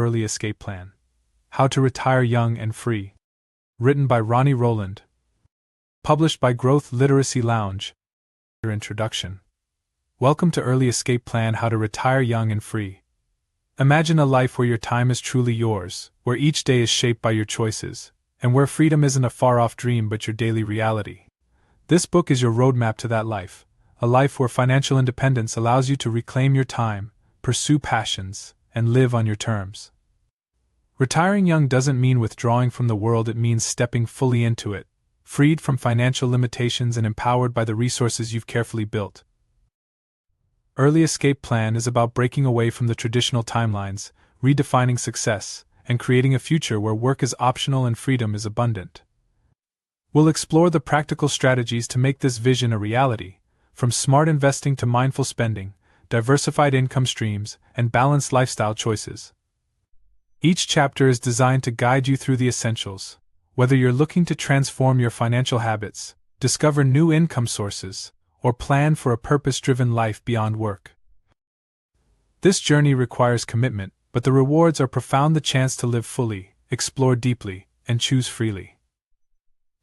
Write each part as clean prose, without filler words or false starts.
Early Escape Plan. How to Retire Young and Free. Written by Ronnie Rowland. Published by Growth Literacy Lounge. Introduction. Welcome to Early Escape Plan: How to Retire Young and Free. Imagine a life where your time is truly yours, where each day is shaped by your choices, and where freedom isn't a far-off dream but your daily reality. This book is your roadmap to that life, a life where financial independence allows you to reclaim your time, pursue passions, and live on your terms. Retiring young doesn't mean withdrawing from the world, it means stepping fully into it, freed from financial limitations and empowered by the resources you've carefully built. Early Escape Plan is about breaking away from the traditional timelines, redefining success, and creating a future where work is optional and freedom is abundant. We'll explore the practical strategies to make this vision a reality, from smart investing to mindful spending, diversified income streams, and balanced lifestyle choices. Each chapter is designed to guide you through the essentials, whether you're looking to transform your financial habits, discover new income sources, or plan for a purpose-driven life beyond work. This journey requires commitment, but the rewards are profound: the chance to live fully, explore deeply, and choose freely.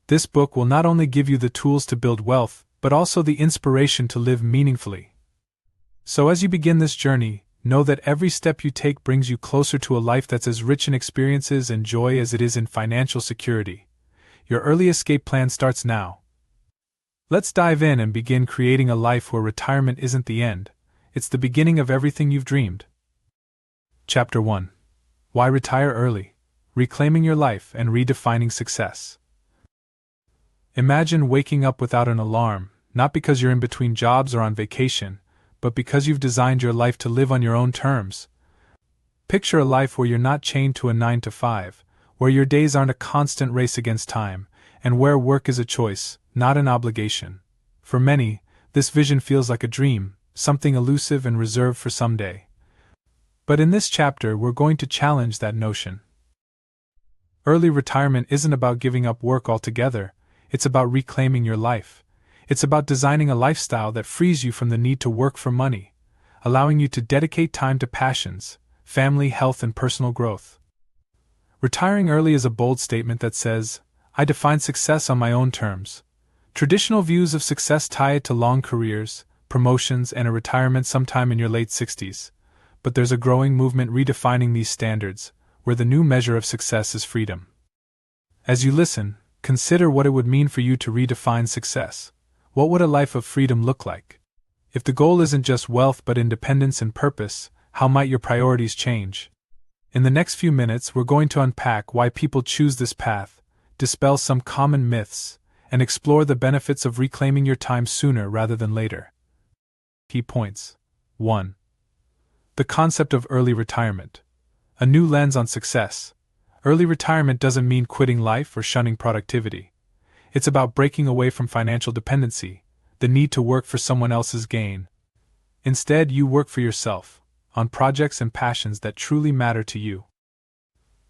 This book will not only give you the tools to build wealth, but also the inspiration to live meaningfully. So as you begin this journey, know that every step you take brings you closer to a life that's as rich in experiences and joy as it is in financial security. Your Early Escape Plan starts now. Let's dive in and begin creating a life where retirement isn't the end, it's the beginning of everything you've dreamed. Chapter 1. Why Retire Early? Reclaiming Your Life and Redefining Success. Imagine waking up without an alarm, not because you're in between jobs or on vacation, but because you've designed your life to live on your own terms. Picture a life where you're not chained to a 9 to 5, where your days aren't a constant race against time, and where work is a choice, not an obligation. For many, this vision feels like a dream, something elusive and reserved for someday. But in this chapter, we're going to challenge that notion. Early retirement isn't about giving up work altogether, it's about reclaiming your life. It's about designing a lifestyle that frees you from the need to work for money, allowing you to dedicate time to passions, family, health, and personal growth. Retiring early is a bold statement that says, I define success on my own terms. Traditional views of success tie it to long careers, promotions, and a retirement sometime in your late 60s. But there's a growing movement redefining these standards, where the new measure of success is freedom. As you listen, consider what it would mean for you to redefine success. What would a life of freedom look like? If the goal isn't just wealth but independence and purpose, how might your priorities change? In the next few minutes, we're going to unpack why people choose this path, dispel some common myths, and explore the benefits of reclaiming your time sooner rather than later. Key points. 1. The concept of early retirement. A new lens on success. Early retirement doesn't mean quitting life or shunning productivity. It's about breaking away from financial dependency, the need to work for someone else's gain. Instead, you work for yourself, on projects and passions that truly matter to you.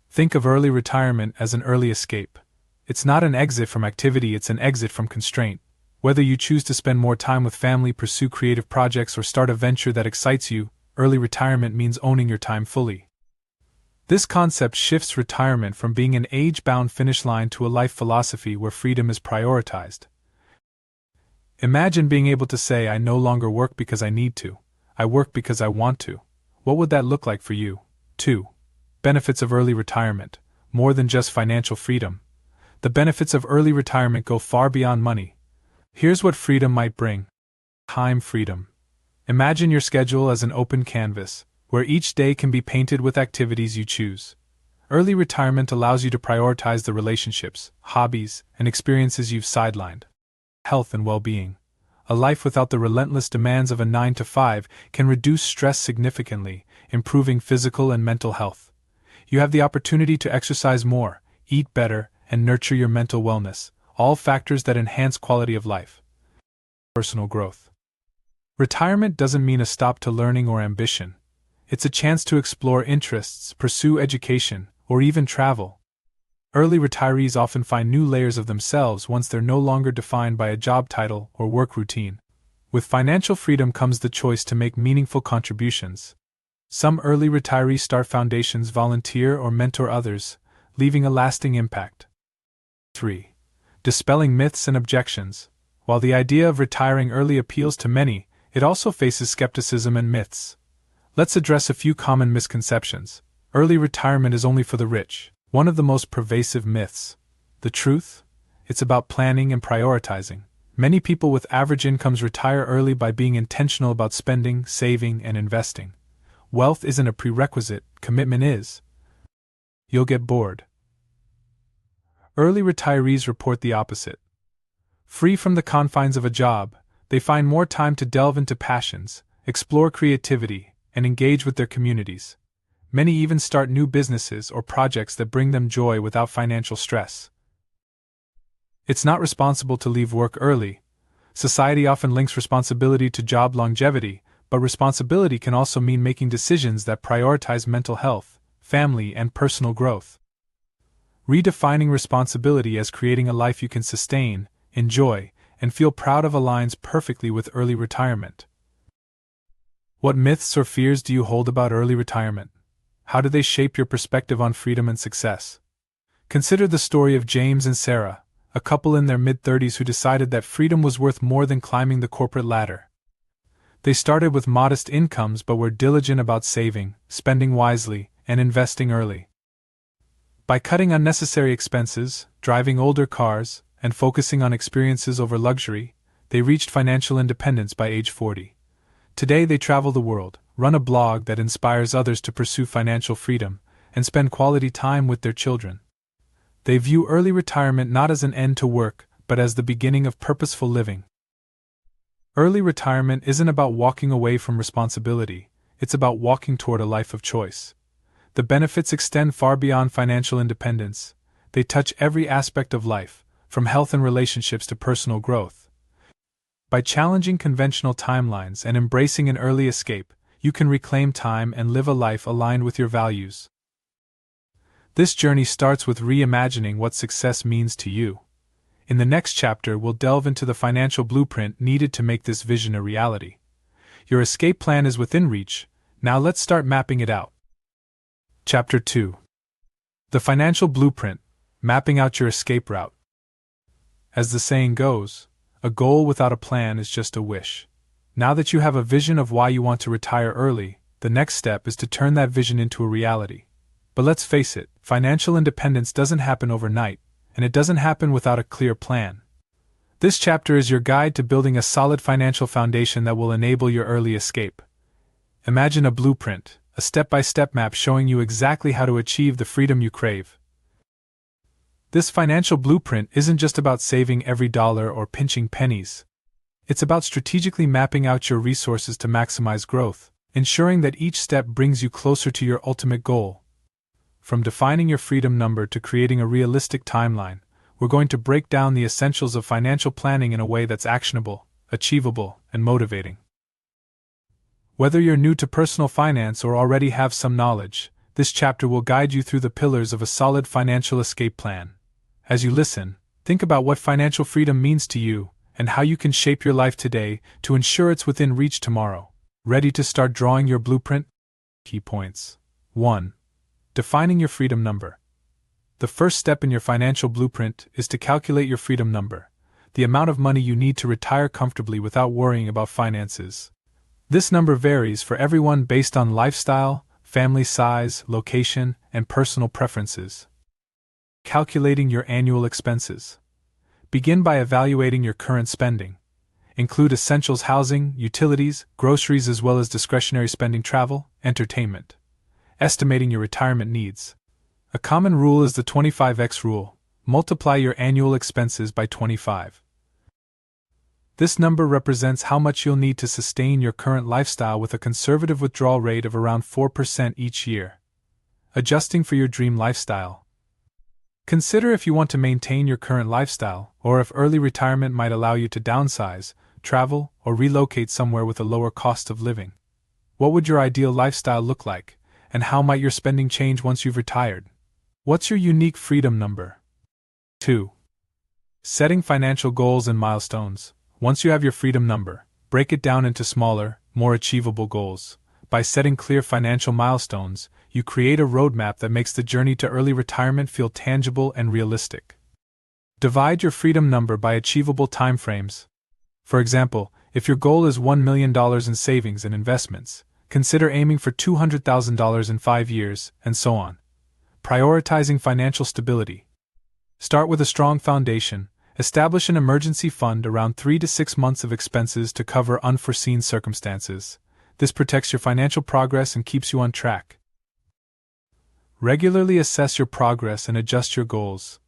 Think of early retirement as an early escape. It's not an exit from activity, it's an exit from constraint. Whether you choose to spend more time with family, pursue creative projects, or start a venture that excites you, early retirement means owning your time fully. This concept shifts retirement from being an age-bound finish line to a life philosophy where freedom is prioritized. Imagine being able to say, I no longer work because I need to, I work because I want to. What would that look like for you? 2. Benefits of early retirement. More than just financial freedom. The benefits of early retirement go far beyond money. Here's what freedom might bring. Time freedom. Imagine your schedule as an open canvas, where each day can be painted with activities you choose. Early retirement allows you to prioritize the relationships, hobbies, and experiences you've sidelined. Health and well-being. A life without the relentless demands of a 9 to 5 can reduce stress significantly, improving physical and mental health. You have the opportunity to exercise more, eat better, and nurture your mental wellness, all factors that enhance quality of life. Personal growth. Retirement doesn't mean a stop to learning or ambition. It's a chance to explore interests, pursue education, or even travel. Early retirees often find new layers of themselves once they're no longer defined by a job title or work routine. With financial freedom comes the choice to make meaningful contributions. Some early retirees start foundations, volunteer, or mentor others, leaving a lasting impact. 3. Dispelling myths and objections. While the idea of retiring early appeals to many, it also faces skepticism and myths. Let's address a few common misconceptions. Early retirement is only for the rich. One of the most pervasive myths. The truth? It's about planning and prioritizing. Many people with average incomes retire early by being intentional about spending, saving, and investing. Wealth isn't a prerequisite, commitment is. You'll get bored. Early retirees report the opposite. Free from the confines of a job, they find more time to delve into passions, explore creativity, and engage with their communities. Many even start new businesses or projects that bring them joy without financial stress. It's not responsible to leave work early. Society often links responsibility to job longevity, but responsibility can also mean making decisions that prioritize mental health, family, and personal growth. Redefining responsibility as creating a life you can sustain, enjoy, and feel proud of aligns perfectly with early retirement. What myths or fears do you hold about early retirement? How do they shape your perspective on freedom and success? Consider the story of James and Sarah, a couple in their mid-30s who decided that freedom was worth more than climbing the corporate ladder. They started with modest incomes but were diligent about saving, spending wisely, and investing early. By cutting unnecessary expenses, driving older cars, and focusing on experiences over luxury, they reached financial independence by age 40. Today they travel the world, run a blog that inspires others to pursue financial freedom, and spend quality time with their children. They view early retirement not as an end to work, but as the beginning of purposeful living. Early retirement isn't about walking away from responsibility, it's about walking toward a life of choice. The benefits extend far beyond financial independence. They touch every aspect of life, from health and relationships to personal growth. By challenging conventional timelines and embracing an early escape, you can reclaim time and live a life aligned with your values. This journey starts with reimagining what success means to you. In the next chapter, we'll delve into the financial blueprint needed to make this vision a reality. Your escape plan is within reach. Now let's start mapping it out. Chapter 2. The Financial Blueprint, Mapping Out Your Escape Route. As the saying goes, a goal without a plan is just a wish. Now that you have a vision of why you want to retire early, the next step is to turn that vision into a reality. But let's face it, financial independence doesn't happen overnight, and it doesn't happen without a clear plan. This chapter is your guide to building a solid financial foundation that will enable your early escape. Imagine a blueprint, a step-by-step map showing you exactly how to achieve the freedom you crave. This financial blueprint isn't just about saving every dollar or pinching pennies. It's about strategically mapping out your resources to maximize growth, ensuring that each step brings you closer to your ultimate goal. From defining your freedom number to creating a realistic timeline, we're going to break down the essentials of financial planning in a way that's actionable, achievable, and motivating. Whether you're new to personal finance or already have some knowledge, this chapter will guide you through the pillars of a solid financial escape plan. As you listen, think about what financial freedom means to you and how you can shape your life today to ensure it's within reach tomorrow. Ready to start drawing your blueprint? Key points. 1. Defining your freedom number. The first step in your financial blueprint is to calculate your freedom number, the amount of money you need to retire comfortably without worrying about finances. This number varies for everyone based on lifestyle, family size, location, and personal preferences. Calculating your annual expenses. Begin by evaluating your current spending. Include essentials, housing, utilities, groceries, as well as discretionary spending, travel, entertainment. Estimating your retirement needs. A common rule is the 25x rule. Multiply your annual expenses by 25. This number represents how much you'll need to sustain your current lifestyle with a conservative withdrawal rate of around 4% each year. Adjusting for your dream lifestyle. Consider if you want to maintain your current lifestyle, or if early retirement might allow you to downsize, travel, or relocate somewhere with a lower cost of living. What would your ideal lifestyle look like, and how might your spending change once you've retired? What's your unique freedom number? 2. Setting financial goals and milestones. Once you have your freedom number, break it down into smaller, more achievable goals. By setting clear financial milestones, you create a roadmap that makes the journey to early retirement feel tangible and realistic. Divide your freedom number by achievable timeframes. For example, if your goal is $1 million in savings and investments, consider aiming for $200,000 in 5 years, and so on. Prioritizing financial stability. Start with a strong foundation. Establish an emergency fund around 3 to 6 months of expenses to cover unforeseen circumstances. This protects your financial progress and keeps you on track. Regularly assess your progress and adjust your goals.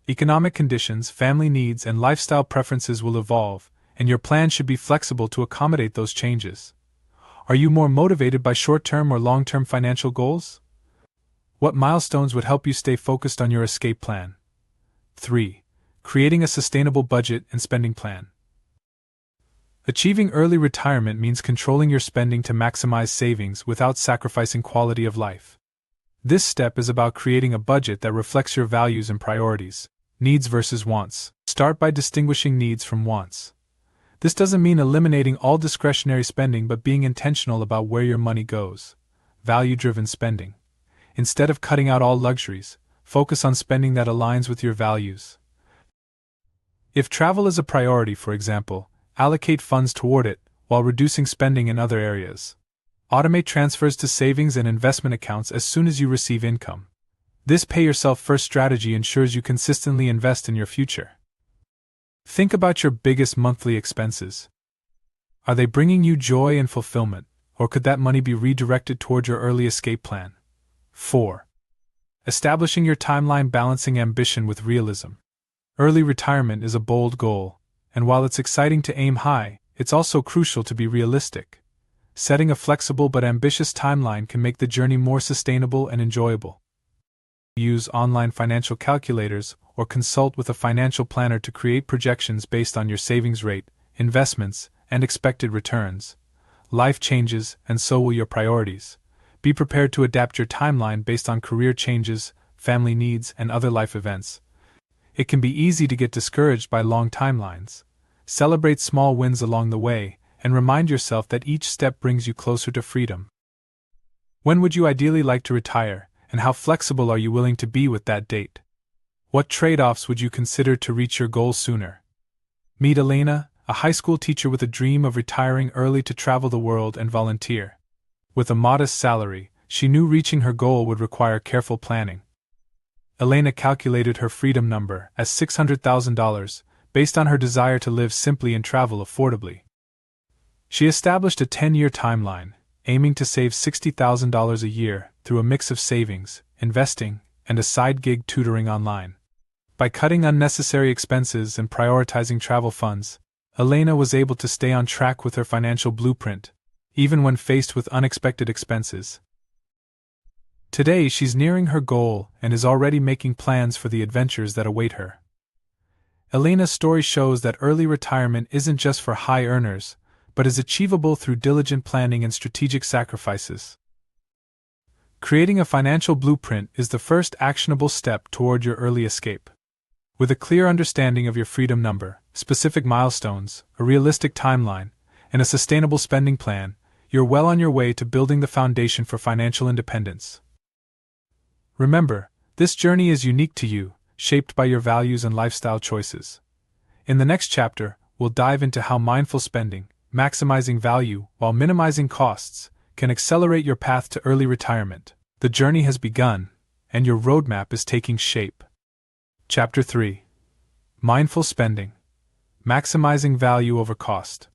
Economic conditions, family needs, and lifestyle preferences will evolve, and your plan should be flexible to accommodate those changes. Are you more motivated by short-term or long-term financial goals? What milestones would help you stay focused on your escape plan? 3. Creating a sustainable budget and spending plan. Achieving early retirement means controlling your spending to maximize savings without sacrificing quality of life. This step is about creating a budget that reflects your values and priorities, needs versus wants. Start by distinguishing needs from wants. This doesn't mean eliminating all discretionary spending but being intentional about where your money goes. Value-driven spending. Instead of cutting out all luxuries, focus on spending that aligns with your values. If travel is a priority, for example, allocate funds toward it, while reducing spending in other areas. Automate transfers to savings and investment accounts as soon as you receive income. This pay-yourself-first strategy ensures you consistently invest in your future. Think about your biggest monthly expenses. Are they bringing you joy and fulfillment, or could that money be redirected toward your early escape plan? 4. Establishing your timeline, balancing ambition with realism. Early retirement is a bold goal, and while it's exciting to aim high, it's also crucial to be realistic. Setting a flexible but ambitious timeline can make the journey more sustainable and enjoyable. Use online financial calculators or consult with a financial planner to create projections based on your savings rate, investments, and expected returns. Life changes, and so will your priorities. Be prepared to adapt your timeline based on career changes, family needs, and other life events. It can be easy to get discouraged by long timelines. Celebrate small wins along the way, and remind yourself that each step brings you closer to freedom. When would you ideally like to retire, and how flexible are you willing to be with that date? What trade-offs would you consider to reach your goal sooner? Meet Elena, a high school teacher with a dream of retiring early to travel the world and volunteer. With a modest salary, she knew reaching her goal would require careful planning. Elena calculated her freedom number as $600,000, based on her desire to live simply and travel affordably. She established a 10-year timeline, aiming to save $60,000 a year through a mix of savings, investing, and a side gig tutoring online. By cutting unnecessary expenses and prioritizing travel funds, Elena was able to stay on track with her financial blueprint, even when faced with unexpected expenses. Today she's nearing her goal and is already making plans for the adventures that await her. Elena's story shows that early retirement isn't just for high earners, but is achievable through diligent planning and strategic sacrifices. Creating a financial blueprint is the first actionable step toward your early escape. With a clear understanding of your freedom number, specific milestones, a realistic timeline, and a sustainable spending plan, you're well on your way to building the foundation for financial independence. Remember, this journey is unique to you, shaped by your values and lifestyle choices. In the next chapter, we'll dive into how mindful spending, maximizing value while minimizing costs, can accelerate your path to early retirement. The journey has begun, and your roadmap is taking shape. Chapter 3. Mindful Spending. Maximizing Value over Cost.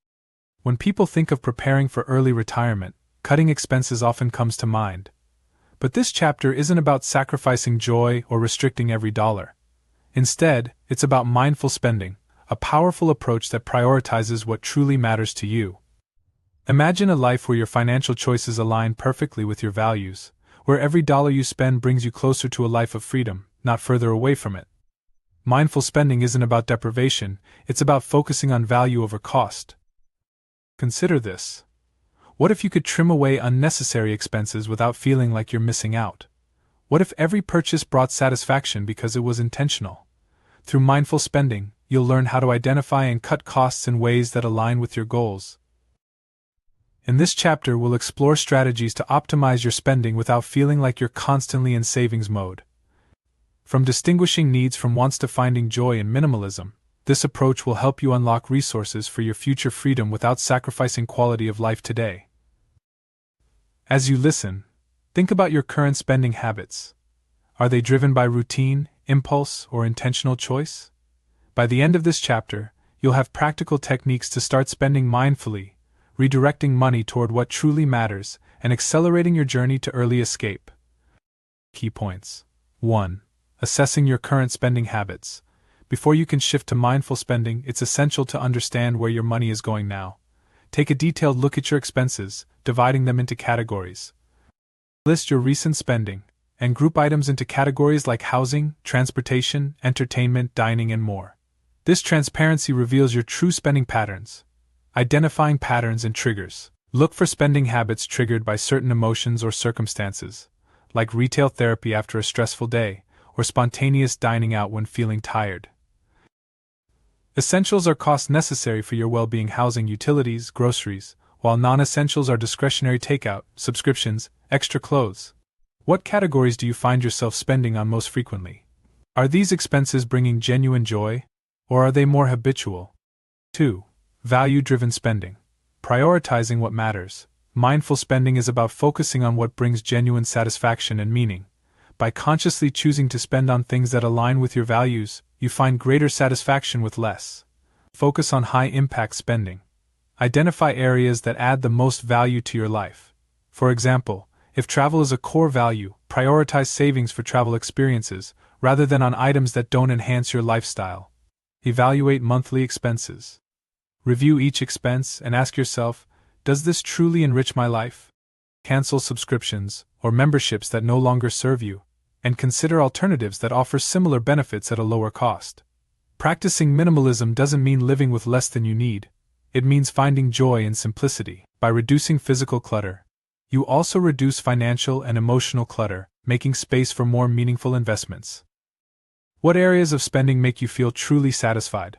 When people think of preparing for early retirement, cutting expenses often comes to mind. But this chapter isn't about sacrificing joy or restricting every dollar. Instead, it's about mindful spending, a powerful approach that prioritizes what truly matters to you. Imagine a life where your financial choices align perfectly with your values, where every dollar you spend brings you closer to a life of freedom, not further away from it. Mindful spending isn't about deprivation, it's about focusing on value over cost. Consider this. What if you could trim away unnecessary expenses without feeling like you're missing out? What if every purchase brought satisfaction because it was intentional? Through mindful spending, you'll learn how to identify and cut costs in ways that align with your goals. In this chapter, we'll explore strategies to optimize your spending without feeling like you're constantly in savings mode. From distinguishing needs from wants to finding joy in minimalism, this approach will help you unlock resources for your future freedom without sacrificing quality of life today. As you listen, think about your current spending habits. Are they driven by routine, impulse, or intentional choice? By the end of this chapter, you'll have practical techniques to start spending mindfully, redirecting money toward what truly matters, and accelerating your journey to early escape. Key points. 1. Assessing your current spending habits. Before you can shift to mindful spending, it's essential to understand where your money is going now. Take a detailed look at your expenses, dividing them into categories. List your recent spending, and group items into categories like housing, transportation, entertainment, dining, and more. This transparency reveals your true spending patterns. Identifying patterns and triggers. Look for spending habits triggered by certain emotions or circumstances, like retail therapy after a stressful day, or spontaneous dining out when feeling tired. Essentials are costs necessary for your well-being: housing, utilities, groceries, while non-essentials are discretionary takeout, subscriptions, extra clothes. What categories do you find yourself spending on most frequently? Are these expenses bringing genuine joy, or are they more habitual? 2. Value-driven spending. Prioritizing what matters. Mindful spending is about focusing on what brings genuine satisfaction and meaning. By consciously choosing to spend on things that align with your values, you find greater satisfaction with less. Focus on high-impact spending. Identify areas that add the most value to your life. For example, if travel is a core value, prioritize savings for travel experiences, rather than on items that don't enhance your lifestyle. Evaluate monthly expenses. Review each expense and ask yourself, does this truly enrich my life? Cancel subscriptions or memberships that no longer serve you, and consider alternatives that offer similar benefits at a lower cost. Practicing minimalism doesn't mean living with less than you need. It means finding joy in simplicity. By reducing physical clutter, you also reduce financial and emotional clutter, making space for more meaningful investments. What areas of spending make you feel truly satisfied?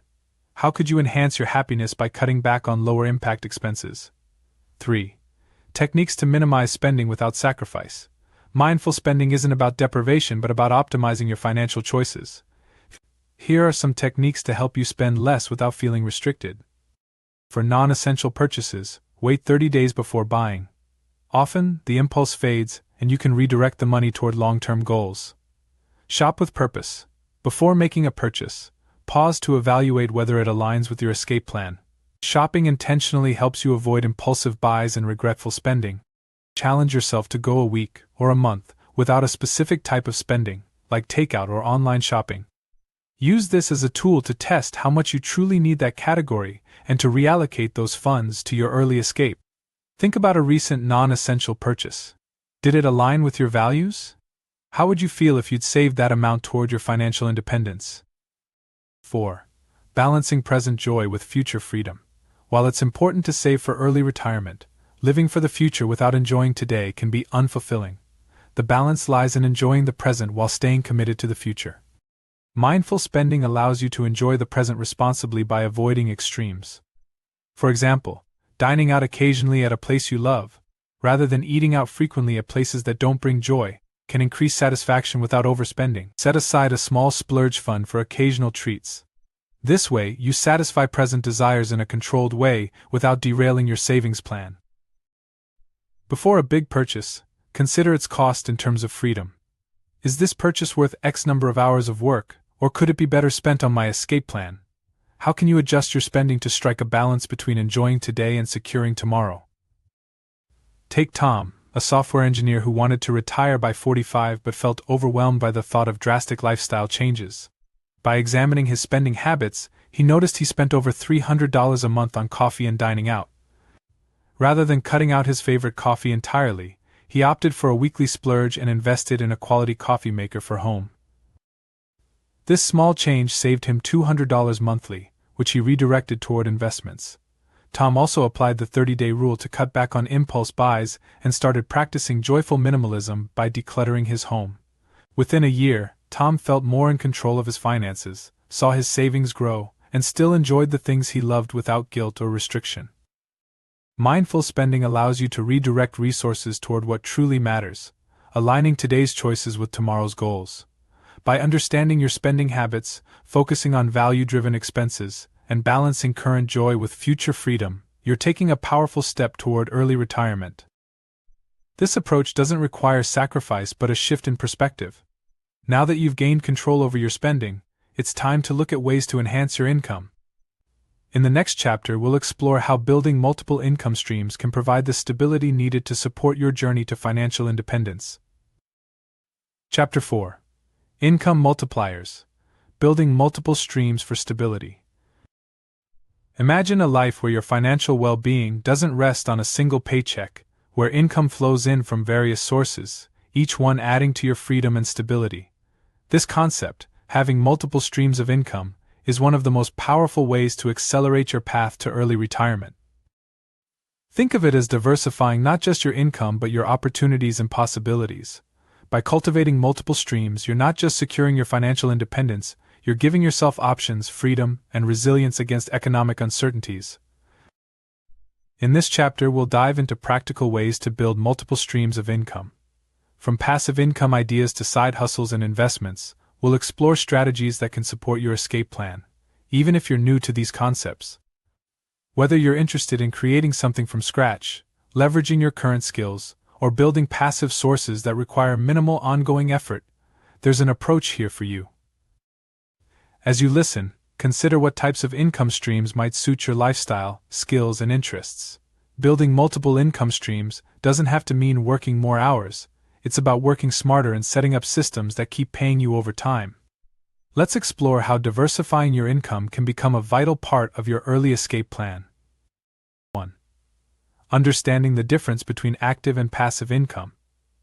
How could you enhance your happiness by cutting back on lower impact expenses? 3. Techniques to minimize spending without sacrifice. Mindful spending isn't about deprivation but about optimizing your financial choices. Here are some techniques to help you spend less without feeling restricted. For non-essential purchases, wait 30 days before buying. Often, the impulse fades, and you can redirect the money toward long-term goals. Shop with purpose. Before making a purchase, pause to evaluate whether it aligns with your escape plan. Shopping intentionally helps you avoid impulsive buys and regretful spending. Challenge yourself to go a week or a month without a specific type of spending, like takeout or online shopping. Use this as a tool to test how much you truly need that category and to reallocate those funds to your early escape. Think about a recent non-essential purchase. Did it align with your values? How would you feel if you'd saved that amount toward your financial independence? 4. Balancing present joy with future freedom. While it's important to save for early retirement, living for the future without enjoying today can be unfulfilling. The balance lies in enjoying the present while staying committed to the future. Mindful spending allows you to enjoy the present responsibly by avoiding extremes. For example, dining out occasionally at a place you love, rather than eating out frequently at places that don't bring joy, can increase satisfaction without overspending. Set aside a small splurge fund for occasional treats. This way, you satisfy present desires in a controlled way without derailing your savings plan. Before a big purchase, consider its cost in terms of freedom. Is this purchase worth X number of hours of work, or could it be better spent on my escape plan? How can you adjust your spending to strike a balance between enjoying today and securing tomorrow? Take Tom, a software engineer who wanted to retire by 45 but felt overwhelmed by the thought of drastic lifestyle changes. By examining his spending habits, he noticed he spent over $300 a month on coffee and dining out. Rather than cutting out his favorite coffee entirely, he opted for a weekly splurge and invested in a quality coffee maker for home. This small change saved him $200 monthly, which he redirected toward investments. Tom also applied the 30-day rule to cut back on impulse buys and started practicing joyful minimalism by decluttering his home. Within a year, Tom felt more in control of his finances, saw his savings grow, and still enjoyed the things he loved without guilt or restriction. Mindful spending allows you to redirect resources toward what truly matters, aligning today's choices with tomorrow's goals. By understanding your spending habits, focusing on value-driven expenses, and balancing current joy with future freedom, you're taking a powerful step toward early retirement. This approach doesn't require sacrifice but a shift in perspective. Now that you've gained control over your spending, it's time to look at ways to enhance your income. In the next chapter, we'll explore how building multiple income streams can provide the stability needed to support your journey to financial independence. Chapter 4. Income Multipliers. Building multiple streams for stability. Imagine a life where your financial well-being doesn't rest on a single paycheck, where income flows in from various sources, each one adding to your freedom and stability. This concept, having multiple streams of income, is one of the most powerful ways to accelerate your path to early retirement. Think of it as diversifying not just your income but your opportunities and possibilities. By cultivating multiple streams, you're not just securing your financial independence, you're giving yourself options, freedom, and resilience against economic uncertainties. In this chapter, we'll dive into practical ways to build multiple streams of income. From passive income ideas to side hustles and investments, we'll explore strategies that can support your escape plan, even if you're new to these concepts. Whether you're interested in creating something from scratch, leveraging your current skills, or building passive sources that require minimal ongoing effort, there's an approach here for you. As you listen, consider what types of income streams might suit your lifestyle, skills, and interests. Building multiple income streams doesn't have to mean working more hours. It's about working smarter and setting up systems that keep paying you over time. Let's explore how diversifying your income can become a vital part of your early escape plan. 1. Understanding the difference between active and passive income.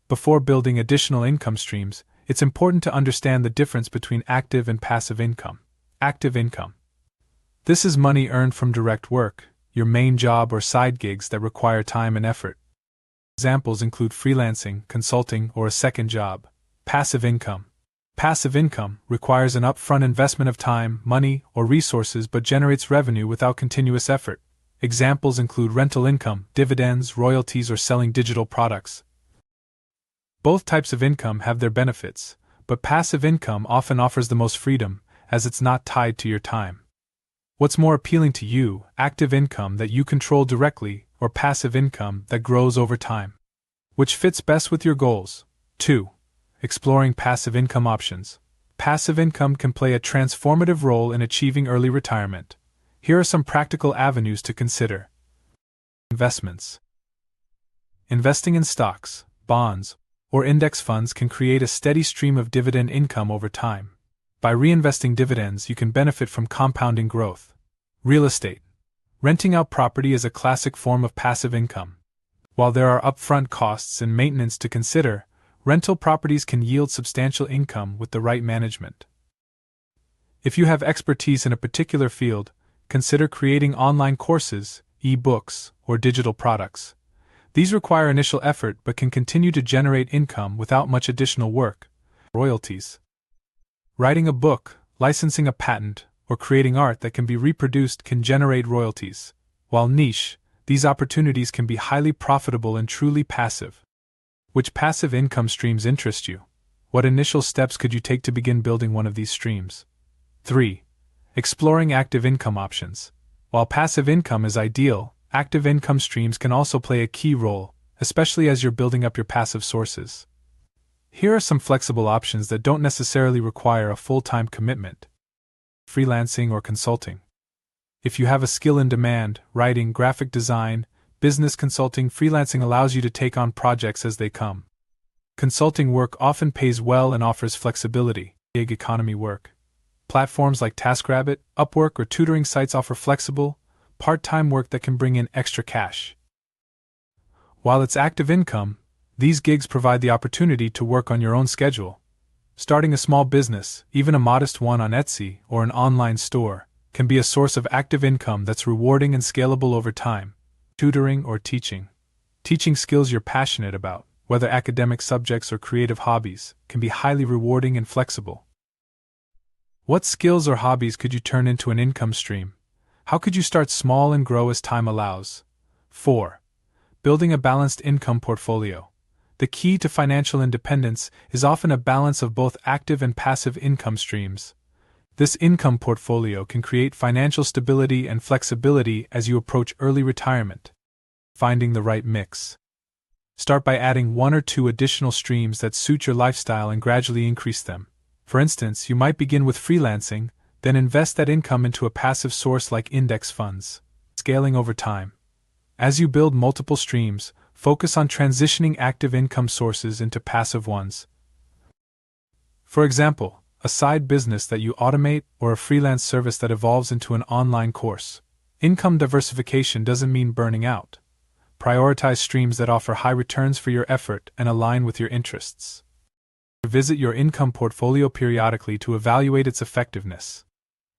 Before building additional income streams, it's important to understand the difference between active and passive income. Active income. This is money earned from direct work, your main job or side gigs that require time and effort. Examples include freelancing, consulting, or a second job. Passive income. Passive income requires an upfront investment of time, money, or resources but generates revenue without continuous effort. Examples include rental income, dividends, royalties, or selling digital products. Both types of income have their benefits, but passive income often offers the most freedom, as it's not tied to your time. What's more appealing to you, active income that you control directly, or passive income that grows over time? Which fits best with your goals? 2. Exploring passive income options. Passive income can play a transformative role in achieving early retirement. Here are some practical avenues to consider. Investments. Investing in stocks, bonds, or index funds can create a steady stream of dividend income over time. By reinvesting dividends, you can benefit from compounding growth. Real estate. Renting out property is a classic form of passive income. While there are upfront costs and maintenance to consider, rental properties can yield substantial income with the right management. If you have expertise in a particular field, consider creating online courses, e-books, or digital products. These require initial effort but can continue to generate income without much additional work. Royalties. Writing a book, licensing a patent, or creating art that can be reproduced can generate royalties. While niche, these opportunities can be highly profitable and truly passive. Which passive income streams interest you? What initial steps could you take to begin building one of these streams? 3. Exploring active income options. While passive income is ideal, active income streams can also play a key role, especially as you're building up your passive sources. Here are some flexible options that don't necessarily require a full-time commitment. Freelancing or consulting. If you have a skill in demand, writing, graphic design, business consulting, freelancing allows you to take on projects as they come. Consulting work often pays well and offers flexibility. Gig economy work. Platforms like TaskRabbit, Upwork, or tutoring sites offer flexible, part-time work that can bring in extra cash. While it's active income, these gigs provide the opportunity to work on your own schedule. Starting a small business, even a modest one on Etsy or an online store, can be a source of active income that's rewarding and scalable over time. Tutoring or teaching. Teaching skills you're passionate about, whether academic subjects or creative hobbies, can be highly rewarding and flexible. What skills or hobbies could you turn into an income stream? How could you start small and grow as time allows? 4. Building a balanced income portfolio. The key to financial independence is often a balance of both active and passive income streams. This income portfolio can create financial stability and flexibility as you approach early retirement. Finding the right mix. Start by adding 1 or 2 additional streams that suit your lifestyle and gradually increase them. For instance, you might begin with freelancing, then invest that income into a passive source like index funds, scaling over time. As you build multiple streams, focus on transitioning active income sources into passive ones. For example, a side business that you automate or a freelance service that evolves into an online course. Income diversification doesn't mean burning out. Prioritize streams that offer high returns for your effort and align with your interests. Visit your income portfolio periodically to evaluate its effectiveness.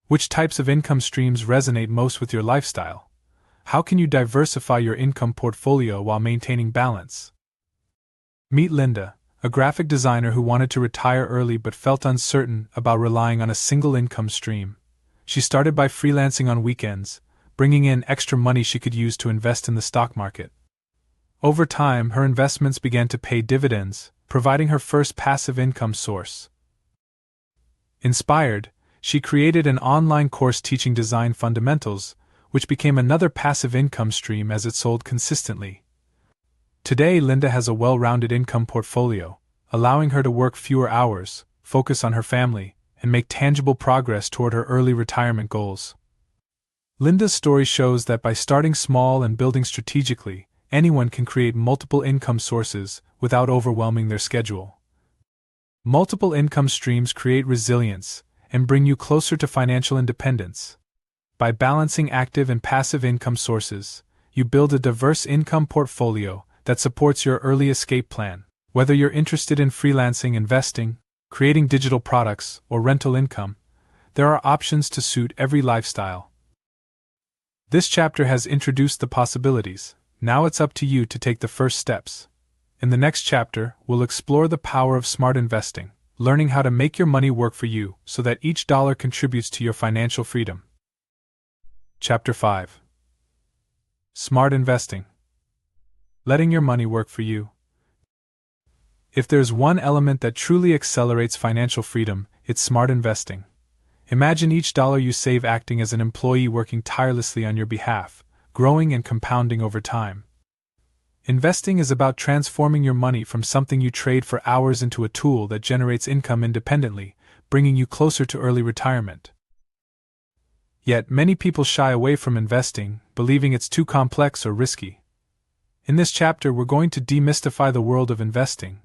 Which types of income streams resonate most with your lifestyle? How can you diversify your income portfolio while maintaining balance? Meet Linda, a graphic designer who wanted to retire early but felt uncertain about relying on a single income stream. She started by freelancing on weekends, bringing in extra money she could use to invest in the stock market. Over time, her investments began to pay dividends, providing her first passive income source. Inspired, she created an online course teaching design fundamentals, which became another passive income stream as it sold consistently. Today, Linda has a well-rounded income portfolio, allowing her to work fewer hours, focus on her family, and make tangible progress toward her early retirement goals. Linda's story shows that by starting small and building strategically, anyone can create multiple income sources without overwhelming their schedule. Multiple income streams create resilience and bring you closer to financial independence. By balancing active and passive income sources, you build a diverse income portfolio that supports your early escape plan. Whether you're interested in freelancing, investing, creating digital products, or rental income, there are options to suit every lifestyle. This chapter has introduced the possibilities. Now it's up to you to take the first steps. In the next chapter, we'll explore the power of smart investing, learning how to make your money work for you so that each dollar contributes to your financial freedom. Chapter 5. Smart Investing. Letting your money work for you. If there's one element that truly accelerates financial freedom, it's smart investing. Imagine each dollar you save acting as an employee working tirelessly on your behalf, growing and compounding over time. Investing is about transforming your money from something you trade for hours into a tool that generates income independently, bringing you closer to early retirement. Yet many people shy away from investing, believing it's too complex or risky. In this chapter, we're going to demystify the world of investing.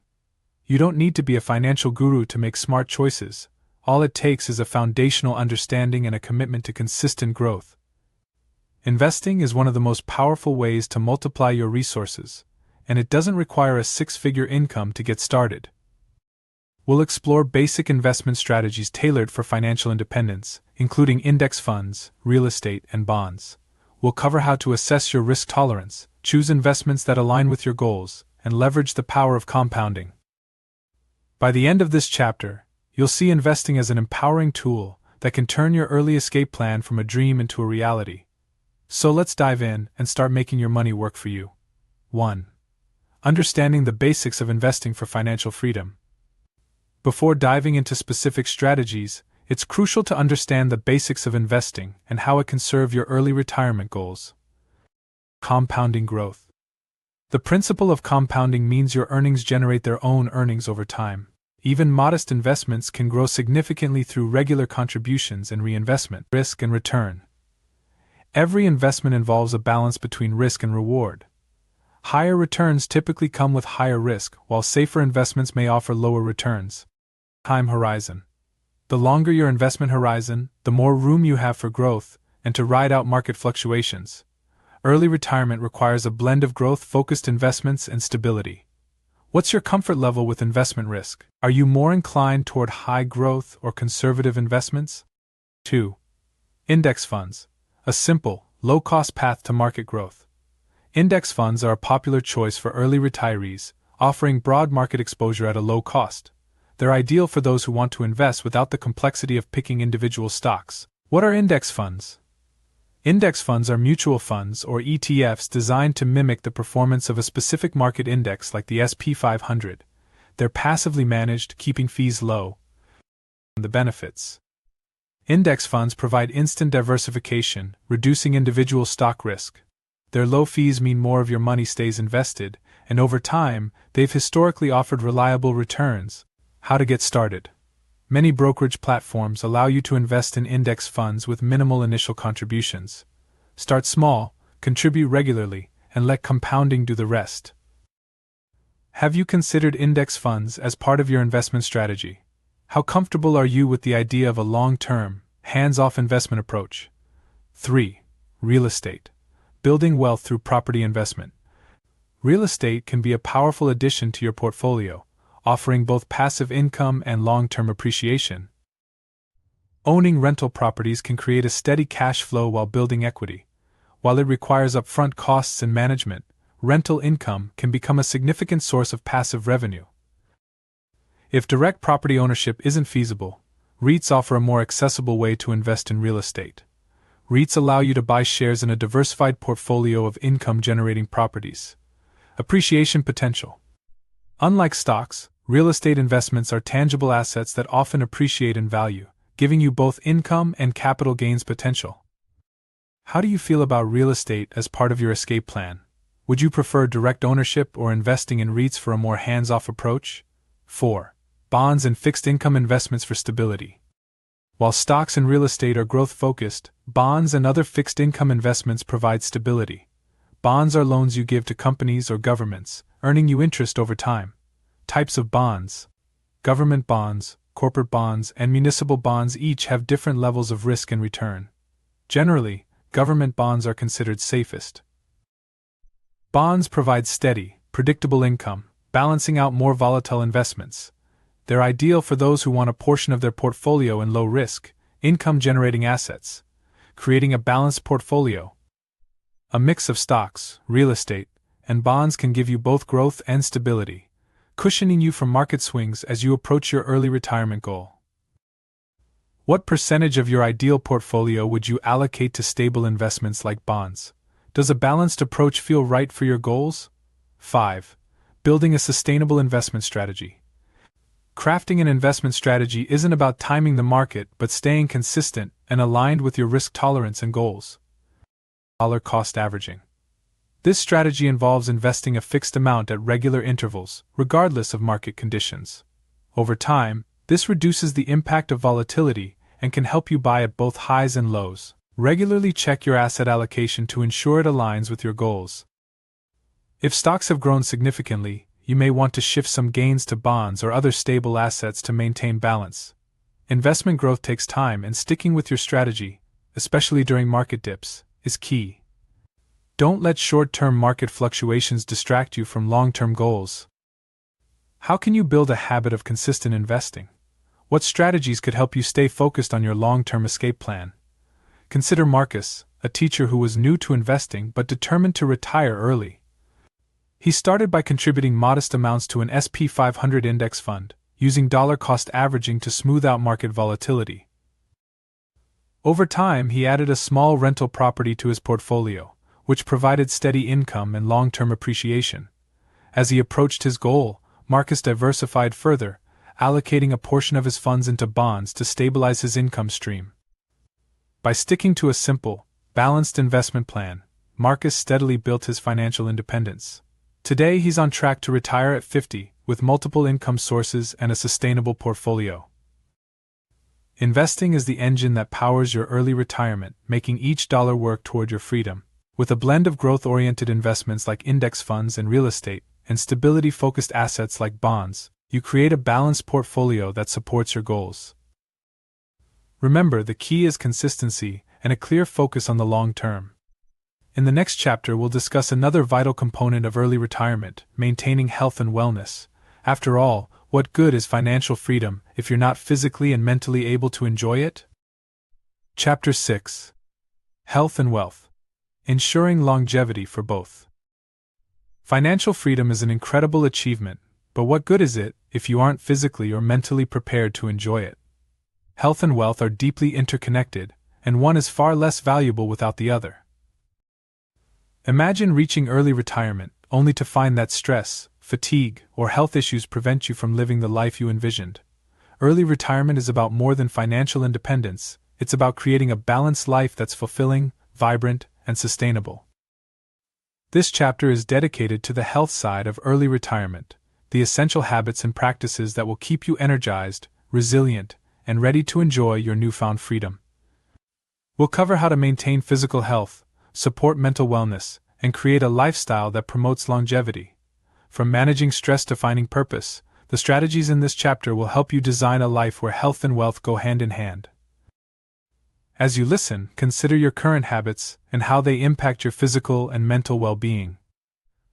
You don't need to be a financial guru to make smart choices. All it takes is a foundational understanding and a commitment to consistent growth. Investing is one of the most powerful ways to multiply your resources, and it doesn't require a six-figure income to get started. We'll explore basic investment strategies tailored for financial independence, including index funds, real estate, and bonds. We'll cover how to assess your risk tolerance, choose investments that align with your goals, and leverage the power of compounding. By the end of this chapter, you'll see investing as an empowering tool that can turn your early escape plan from a dream into a reality. So let's dive in and start making your money work for you. 1. Understanding the basics of investing for financial freedom. Before diving into specific strategies, it's crucial to understand the basics of investing and how it can serve your early retirement goals. Compounding growth. The principle of compounding means your earnings generate their own earnings over time. Even modest investments can grow significantly through regular contributions and reinvestment. Risk and return. Every investment involves a balance between risk and reward. Higher returns typically come with higher risk, while safer investments may offer lower returns. Time horizon. The longer your investment horizon, the more room you have for growth and to ride out market fluctuations. Early retirement requires a blend of growth-focused investments and stability. What's your comfort level with investment risk? Are you more inclined toward high growth or conservative investments? 2. Index funds. A simple, low-cost path to market growth. Index funds are a popular choice for early retirees, offering broad market exposure at a low cost. They're ideal for those who want to invest without the complexity of picking individual stocks. What are index funds? Index funds are mutual funds or ETFs designed to mimic the performance of a specific market index like the S&P 500. They're passively managed, keeping fees low. The benefits. Index funds provide instant diversification, reducing individual stock risk. Their low fees mean more of your money stays invested, and over time, they've historically offered reliable returns. How to get started. Many brokerage platforms allow you to invest in index funds with minimal initial contributions. Start small, contribute regularly, and let compounding do the rest. Have you considered index funds as part of your investment strategy? How comfortable are you with the idea of a long-term, hands-off investment approach? 3. Real estate. Building wealth through property investment. Real estate can be a powerful addition to your portfolio, offering both passive income and long-term appreciation. Owning rental properties can create a steady cash flow while building equity. While it requires upfront costs and management, rental income can become a significant source of passive revenue. If direct property ownership isn't feasible, REITs offer a more accessible way to invest in real estate. REITs allow you to buy shares in a diversified portfolio of income-generating properties. Appreciation potential. Unlike stocks, real estate investments are tangible assets that often appreciate in value, giving you both income and capital gains potential. How do you feel about real estate as part of your escape plan? Would you prefer direct ownership or investing in REITs for a more hands-off approach? 4. Bonds and fixed income investments for stability. While stocks and real estate are growth-focused, bonds and other fixed income investments provide stability. Bonds are loans you give to companies or governments, earning you interest over time. Types of bonds. Government bonds, corporate bonds, and municipal bonds each have different levels of risk and return. Generally, government bonds are considered safest. Bonds provide steady, predictable income, balancing out more volatile investments. They're ideal for those who want a portion of their portfolio in low-risk, income-generating assets, creating a balanced portfolio. A mix of stocks, real estate, and bonds can give you both growth and stability, cushioning you from market swings as you approach your early retirement goal. What percentage of your ideal portfolio would you allocate to stable investments like bonds? Does a balanced approach feel right for your goals? 5. Building a sustainable investment strategy. Crafting an investment strategy isn't about timing the market but staying consistent and aligned with your risk tolerance and goals. Dollar cost averaging. This strategy involves investing a fixed amount at regular intervals, regardless of market conditions. Over time, this reduces the impact of volatility and can help you buy at both highs and lows. Regularly check your asset allocation to ensure it aligns with your goals. If stocks have grown significantly, you may want to shift some gains to bonds or other stable assets to maintain balance. Investment growth takes time, and sticking with your strategy, especially during market dips, is key. Don't let short-term market fluctuations distract you from long-term goals. How can you build a habit of consistent investing? What strategies could help you stay focused on your long-term escape plan? Consider Marcus, a teacher who was new to investing but determined to retire early. He started by contributing modest amounts to an S&P 500 index fund, using dollar cost averaging to smooth out market volatility. Over time, he added a small rental property to his portfolio, which provided steady income and long-term appreciation. As he approached his goal, Marcus diversified further, allocating a portion of his funds into bonds to stabilize his income stream. By sticking to a simple, balanced investment plan, Marcus steadily built his financial independence. Today he's on track to retire at 50, with multiple income sources and a sustainable portfolio. Investing is the engine that powers your early retirement, making each dollar work toward your freedom. With a blend of growth-oriented investments like index funds and real estate, and stability-focused assets like bonds, you create a balanced portfolio that supports your goals. Remember, the key is consistency and a clear focus on the long term. In the next chapter, we'll discuss another vital component of early retirement, maintaining health and wellness. After all, what good is financial freedom if you're not physically and mentally able to enjoy it? Chapter 6. Health and Wealth. Ensuring longevity for both. Financial freedom is an incredible achievement, but what good is it if you aren't physically or mentally prepared to enjoy it? Health and wealth are deeply interconnected, and one is far less valuable without the other. Imagine reaching early retirement, only to find that stress, fatigue, or health issues prevent you from living the life you envisioned. Early retirement is about more than financial independence, it's about creating a balanced life that's fulfilling, vibrant, and sustainable. This chapter is dedicated to the health side of early retirement, the essential habits and practices that will keep you energized, resilient, and ready to enjoy your newfound freedom. We'll cover how to maintain physical health, support mental wellness, and create a lifestyle that promotes longevity. From managing stress to finding purpose, the strategies in this chapter will help you design a life where health and wealth go hand in hand. As you listen, consider your current habits and how they impact your physical and mental well-being.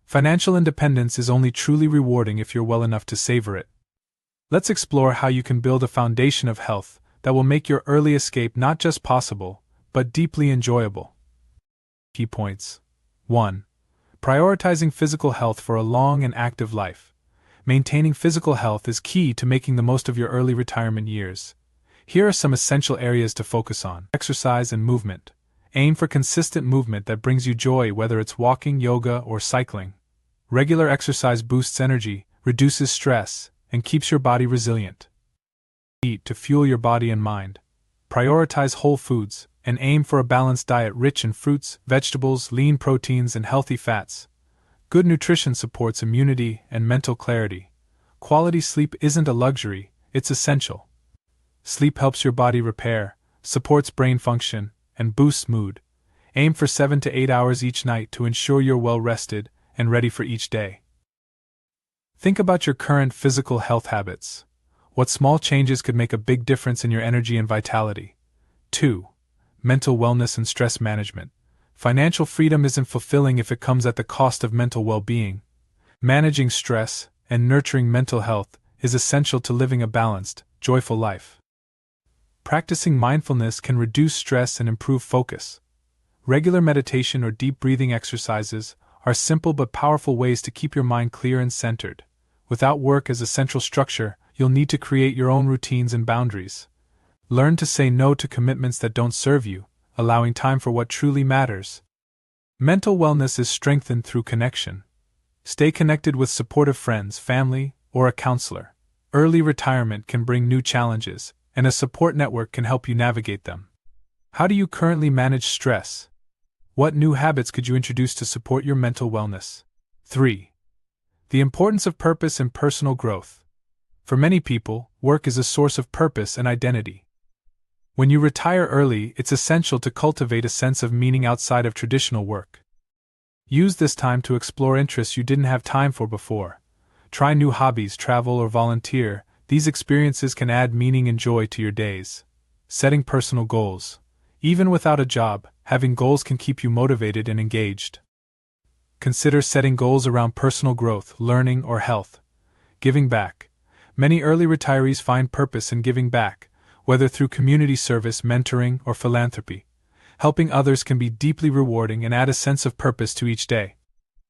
Financial independence is only truly rewarding if you're well enough to savor it. Let's explore how you can build a foundation of health that will make your early escape not just possible, but deeply enjoyable. Key points. 1. Prioritizing physical health for a long and active life. Maintaining physical health is key to making the most of your early retirement years. Here are some essential areas to focus on. Exercise and movement. Aim for consistent movement that brings you joy, whether it's walking, yoga, or cycling. Regular exercise boosts energy, reduces stress, and keeps your body resilient. Eat to fuel your body and mind. Prioritize whole foods, and aim for a balanced diet rich in fruits, vegetables, lean proteins, and healthy fats. Good nutrition supports immunity and mental clarity. Quality sleep isn't a luxury, it's essential. Sleep helps your body repair, supports brain function, and boosts mood. Aim for 7 to 8 hours each night to ensure you're well rested and ready for each day. Think about your current physical health habits. What small changes could make a big difference in your energy and vitality? 2. Mental wellness and stress management. Financial freedom isn't fulfilling if it comes at the cost of mental well-being. Managing stress and nurturing mental health is essential to living a balanced, joyful life. Practicing mindfulness can reduce stress and improve focus. Regular meditation or deep breathing exercises are simple but powerful ways to keep your mind clear and centered. Without work as a central structure, you'll need to create your own routines and boundaries. Learn to say no to commitments that don't serve you, allowing time for what truly matters. Mental wellness is strengthened through connection. Stay connected with supportive friends, family, or a counselor. Early retirement can bring new challenges, and a support network can help you navigate them. How do you currently manage stress? What new habits could you introduce to support your mental wellness? 3. The importance of purpose and personal growth. For many people, work is a source of purpose and identity. When you retire early, it's essential to cultivate a sense of meaning outside of traditional work. Use this time to explore interests you didn't have time for before. Try new hobbies, travel, or volunteer. These experiences can add meaning and joy to your days. Setting personal goals. Even without a job, having goals can keep you motivated and engaged. Consider setting goals around personal growth, learning, or health. Giving back. Many early retirees find purpose in giving back, whether through community service, mentoring, or philanthropy. Helping others can be deeply rewarding and add a sense of purpose to each day.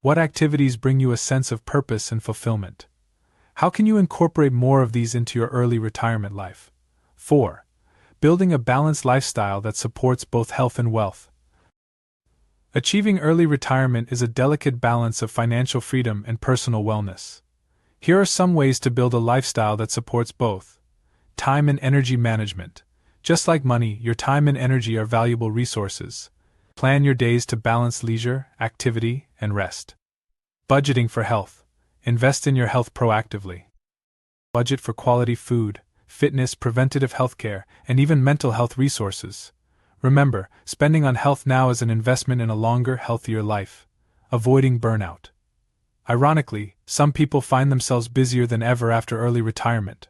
What activities bring you a sense of purpose and fulfillment? How can you incorporate more of these into your early retirement life? 4. Building a balanced lifestyle that supports both health and wealth. Achieving early retirement is a delicate balance of financial freedom and personal wellness. Here are some ways to build a lifestyle that supports both. Time and energy management. Just like money, your time and energy are valuable resources. Plan your days to balance leisure, activity, and rest. Budgeting for health. Invest in your health proactively. Budget for quality food, fitness, preventative healthcare, and even mental health resources. Remember, spending on health now is an investment in a longer, healthier life. Avoiding burnout. Ironically, some people find themselves busier than ever after early retirement.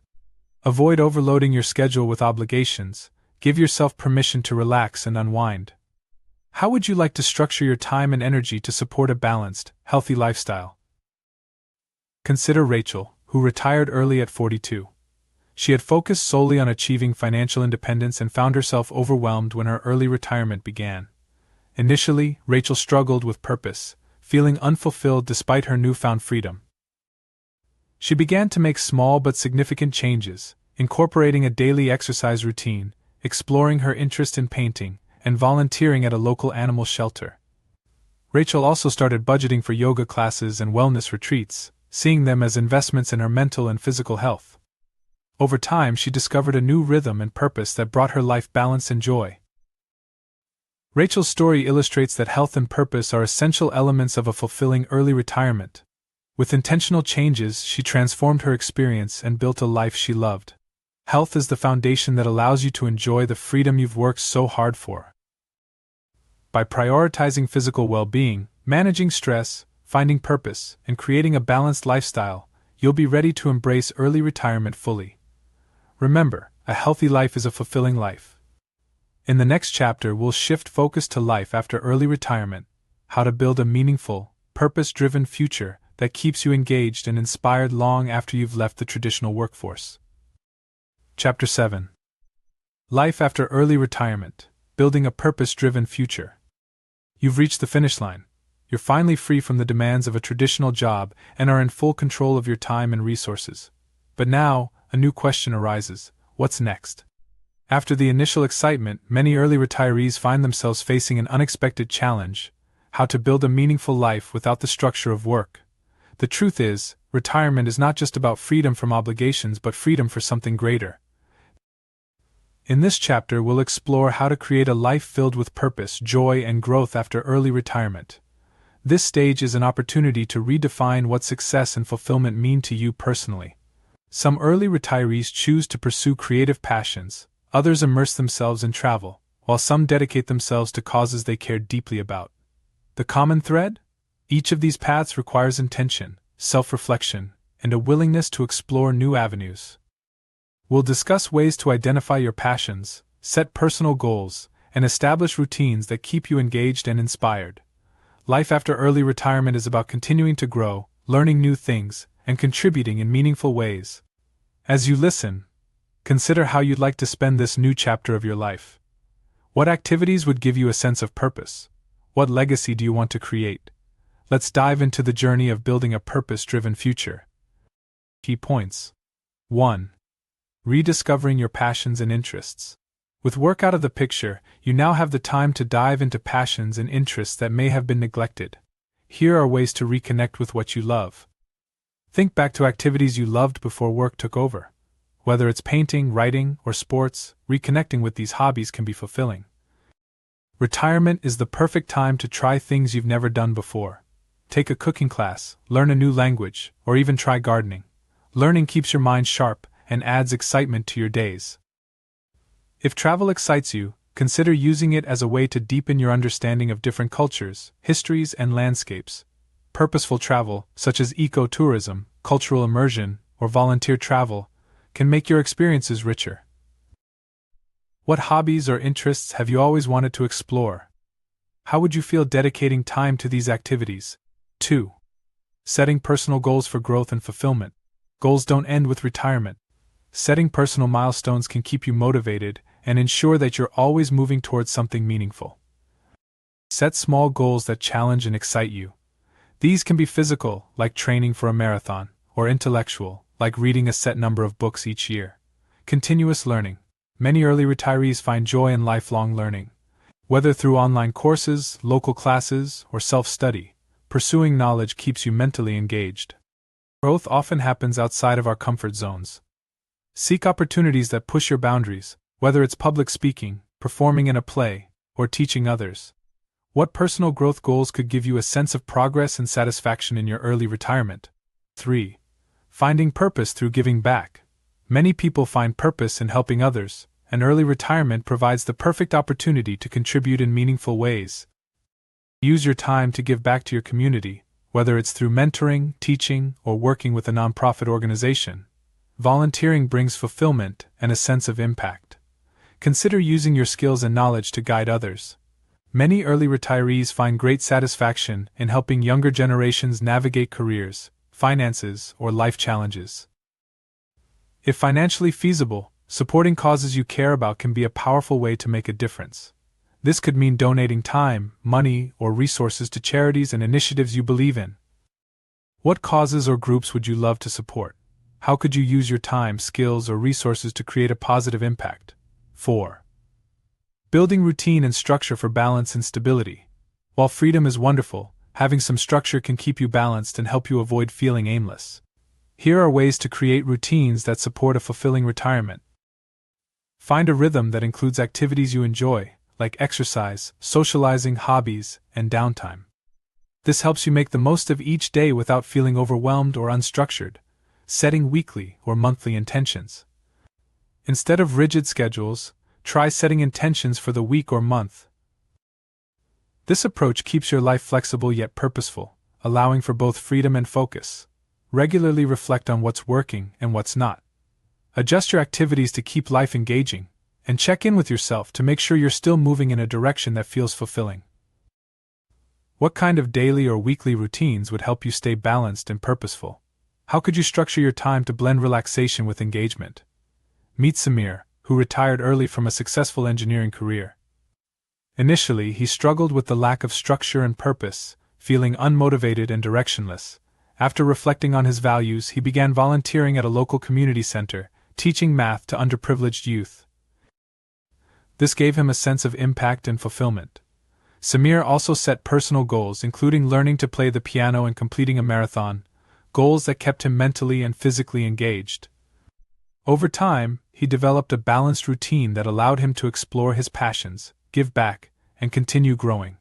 Avoid overloading your schedule with obligations. Give yourself permission to relax and unwind. How would you like to structure your time and energy to support a balanced, healthy lifestyle? Consider Rachel, who retired early at 42. She had focused solely on achieving financial independence and found herself overwhelmed when her early retirement began. Initially, Rachel struggled with purpose, feeling unfulfilled despite her newfound freedom. She began to make small but significant changes, incorporating a daily exercise routine, exploring her interest in painting, and volunteering at a local animal shelter. Rachel also started budgeting for yoga classes and wellness retreats, seeing them as investments in her mental and physical health. Over time, she discovered a new rhythm and purpose that brought her life balance and joy. Rachel's story illustrates that health and purpose are essential elements of a fulfilling early retirement. With intentional changes, she transformed her experience and built a life she loved. Health is the foundation that allows you to enjoy the freedom you've worked so hard for. By prioritizing physical well-being, managing stress, finding purpose, and creating a balanced lifestyle, you'll be ready to embrace early retirement fully. Remember, a healthy life is a fulfilling life. In the next chapter, we'll shift focus to life after early retirement, how to build a meaningful, purpose-driven future that keeps you engaged and inspired long after you've left the traditional workforce. Chapter 7. Life after early retirement, building a purpose-driven future. You've reached the finish line. You're finally free from the demands of a traditional job and are in full control of your time and resources. But now, a new question arises: what's next? After the initial excitement, many early retirees find themselves facing an unexpected challenge: how to build a meaningful life without the structure of work. The truth is, retirement is not just about freedom from obligations but freedom for something greater. In this chapter, we'll explore how to create a life filled with purpose, joy, and growth after early retirement. This stage is an opportunity to redefine what success and fulfillment mean to you personally. Some early retirees choose to pursue creative passions, others immerse themselves in travel, while some dedicate themselves to causes they care deeply about. The common thread? Each of these paths requires intention, self-reflection, and a willingness to explore new avenues. We'll discuss ways to identify your passions, set personal goals, and establish routines that keep you engaged and inspired. Life after early retirement is about continuing to grow, learning new things, and contributing in meaningful ways. As you listen, consider how you'd like to spend this new chapter of your life. What activities would give you a sense of purpose? What legacy do you want to create? Let's dive into the journey of building a purpose-driven future. Key points. 1. Rediscovering your passions and interests. With work out of the picture, you now have the time to dive into passions and interests that may have been neglected. Here are ways to reconnect with what you love. Think back to activities you loved before work took over. Whether it's painting, writing, or sports, reconnecting with these hobbies can be fulfilling. Retirement is the perfect time to try things you've never done before. Take a cooking class, learn a new language, or even try gardening. Learning keeps your mind sharp and adds excitement to your days. If travel excites you, consider using it as a way to deepen your understanding of different cultures, histories, and landscapes. Purposeful travel, such as eco-tourism, cultural immersion, or volunteer travel, can make your experiences richer. What hobbies or interests have you always wanted to explore? How would you feel dedicating time to these activities? 2. Setting personal goals for growth and fulfillment. Goals don't end with retirement. Setting personal milestones can keep you motivated and ensure that you're always moving towards something meaningful. Set small goals that challenge and excite you. These can be physical, like training for a marathon, or intellectual, like reading a set number of books each year. Continuous learning. Many early retirees find joy in lifelong learning. Whether through online courses, local classes, or self-study, pursuing knowledge keeps you mentally engaged. Growth often happens outside of our comfort zones. Seek opportunities that push your boundaries, whether it's public speaking, performing in a play, or teaching others. What personal growth goals could give you a sense of progress and satisfaction in your early retirement? 3. Finding purpose through giving back. Many people find purpose in helping others, and early retirement provides the perfect opportunity to contribute in meaningful ways. Use your time to give back to your community, whether it's through mentoring, teaching, or working with a nonprofit organization. Volunteering brings fulfillment and a sense of impact. Consider using your skills and knowledge to guide others. Many early retirees find great satisfaction in helping younger generations navigate careers, finances, or life challenges. If financially feasible, supporting causes you care about can be a powerful way to make a difference. This could mean donating time, money, or resources to charities and initiatives you believe in. What causes or groups would you love to support? How could you use your time, skills, or resources to create a positive impact? 4. building routine and structure for balance and stability. While freedom is wonderful, having some structure can keep you balanced and help you avoid feeling aimless. Here are ways to create routines that support a fulfilling retirement. Find a rhythm that includes activities you enjoy, like exercise, socializing, hobbies, and downtime. This helps you make the most of each day without feeling overwhelmed or unstructured. Setting weekly or monthly intentions. Instead of rigid schedules, try setting intentions for the week or month. This approach keeps your life flexible yet purposeful, allowing for both freedom and focus. Regularly reflect on what's working and what's not. Adjust your activities to keep life engaging, and check in with yourself to make sure you're still moving in a direction that feels fulfilling. What kind of daily or weekly routines would help you stay balanced and purposeful? How could you structure your time to blend relaxation with engagement? Meet Samir, who retired early from a successful engineering career. Initially, he struggled with the lack of structure and purpose, feeling unmotivated and directionless. After reflecting on his values, he began volunteering at a local community center, teaching math to underprivileged youth. This gave him a sense of impact and fulfillment. Samir also set personal goals, including learning to play the piano and completing a marathon, goals that kept him mentally and physically engaged. Over time, he developed a balanced routine that allowed him to explore his passions, give back, and continue growing.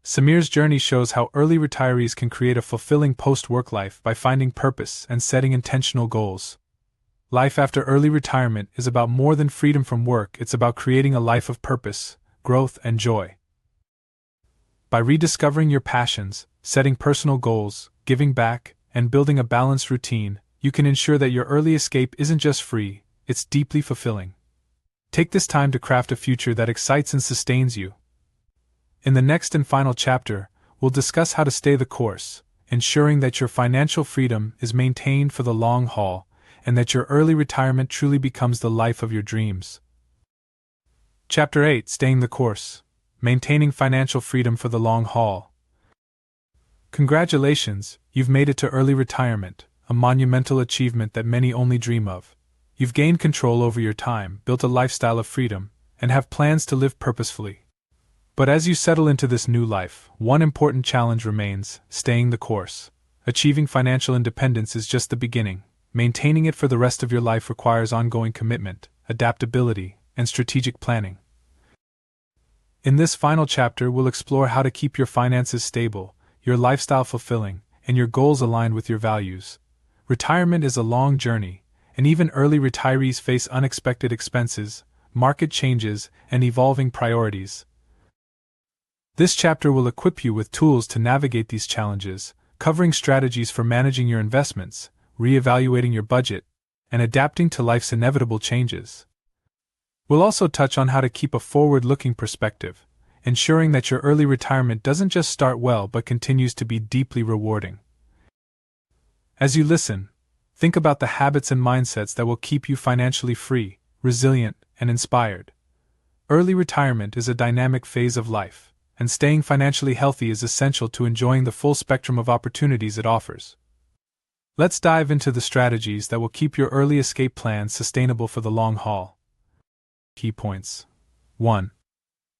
Samir's journey shows how early retirees can create a fulfilling post-work life by finding purpose and setting intentional goals. Life after early retirement is about more than freedom from work, it's about creating a life of purpose, growth, and joy. By rediscovering your passions, setting personal goals, giving back, and building a balanced routine, you can ensure that your early escape isn't just free, it's deeply fulfilling. Take this time to craft a future that excites and sustains you. In the next and final chapter, we'll discuss how to stay the course, ensuring that your financial freedom is maintained for the long haul, and that your early retirement truly becomes the life of your dreams. Chapter 8: Staying the Course. Maintaining Financial Freedom for the Long Haul. Congratulations, you've made it to early retirement, a monumental achievement that many only dream of. You've gained control over your time, built a lifestyle of freedom, and have plans to live purposefully. But as you settle into this new life, one important challenge remains: staying the course. Achieving financial independence is just the beginning. Maintaining it for the rest of your life requires ongoing commitment, adaptability, and strategic planning. In this final chapter, we'll explore how to keep your finances stable, your lifestyle fulfilling, and your goals aligned with your values. Retirement is a long journey, and even early retirees face unexpected expenses, market changes, and evolving priorities. This chapter will equip you with tools to navigate these challenges, covering strategies for managing your investments, reevaluating your budget, and adapting to life's inevitable changes. We'll also touch on how to keep a forward-looking perspective, ensuring that your early retirement doesn't just start well but continues to be deeply rewarding. As you listen, think about the habits and mindsets that will keep you financially free, resilient, and inspired. Early retirement is a dynamic phase of life, and staying financially healthy is essential to enjoying the full spectrum of opportunities it offers. Let's dive into the strategies that will keep your early escape plans sustainable for the long haul. Key points. 1.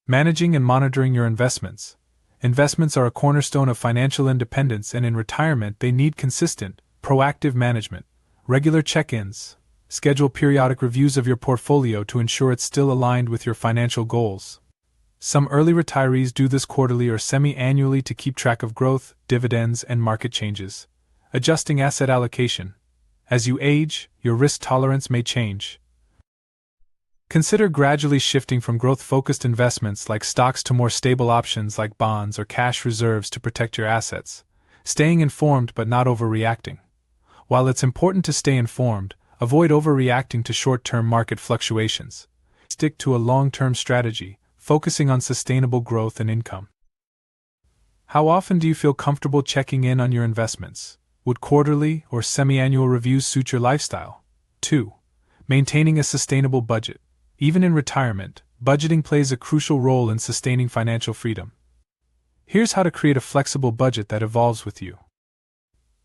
Managing and monitoring your investments. Investments are a cornerstone of financial independence, and in retirement they need consistent, proactive management. Regular check-ins. Schedule periodic reviews of your portfolio to ensure it's still aligned with your financial goals. Some early retirees do this quarterly or semi-annually to keep track of growth, dividends, and market changes. Adjusting asset allocation. As you age, your risk tolerance may change. Consider gradually shifting from growth-focused investments like stocks to more stable options like bonds or cash reserves to protect your assets, staying informed but not overreacting. While it's important to stay informed, avoid overreacting to short-term market fluctuations. Stick to a long-term strategy, focusing on sustainable growth and income. How often do you feel comfortable checking in on your investments? Would quarterly or semi-annual reviews suit your lifestyle? 2. Maintaining a sustainable budget. Even in retirement, budgeting plays a crucial role in sustaining financial freedom. Here's how to create a flexible budget that evolves with you.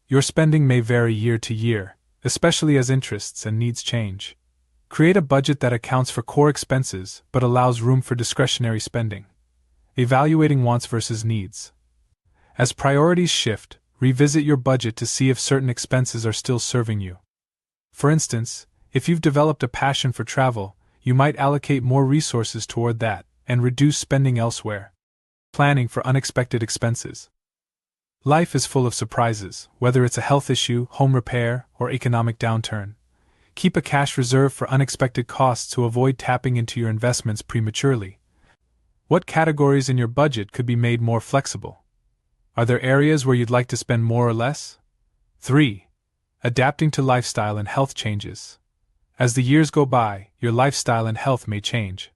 Your spending may vary year to year, especially as interests and needs change. Create a budget that accounts for core expenses but allows room for discretionary spending. Evaluating wants versus needs. As priorities shift, revisit your budget to see if certain expenses are still serving you. For instance, if you've developed a passion for travel, you might allocate more resources toward that and reduce spending elsewhere. Planning for unexpected expenses. Life is full of surprises, whether it's a health issue, home repair, or economic downturn. Keep a cash reserve for unexpected costs to avoid tapping into your investments prematurely. What categories in your budget could be made more flexible? Are there areas where you'd like to spend more or less? 3. Adapting to lifestyle and health changes. As the years go by, your lifestyle and health may change.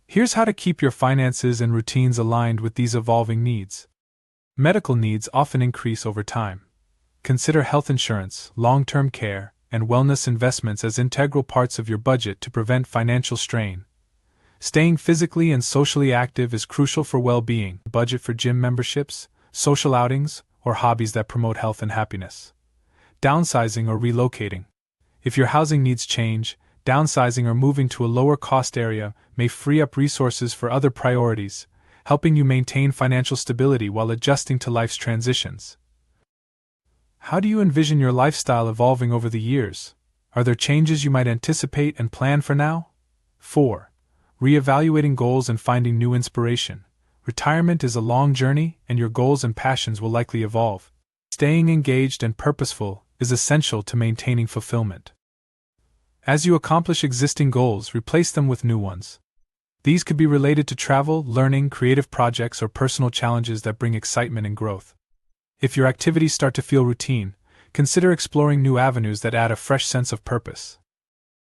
Here's how to keep your finances and routines aligned with these evolving needs. Medical needs often increase over time. Consider health insurance, long-term care, and wellness investments as integral parts of your budget to prevent financial strain. Staying physically and socially active is crucial for well-being. Budget for gym memberships, social outings, or hobbies that promote health and happiness. Downsizing or relocating. If your housing needs change, downsizing or moving to a lower-cost area may free up resources for other priorities, helping you maintain financial stability while adjusting to life's transitions. How do you envision your lifestyle evolving over the years? Are there changes you might anticipate and plan for now? 4. Reevaluating goals and finding new inspiration. Retirement is a long journey, and your goals and passions will likely evolve. Staying engaged and purposeful is essential to maintaining fulfillment. As you accomplish existing goals, replace them with new ones. These could be related to travel, learning, creative projects, or personal challenges that bring excitement and growth. If your activities start to feel routine, consider exploring new avenues that add a fresh sense of purpose.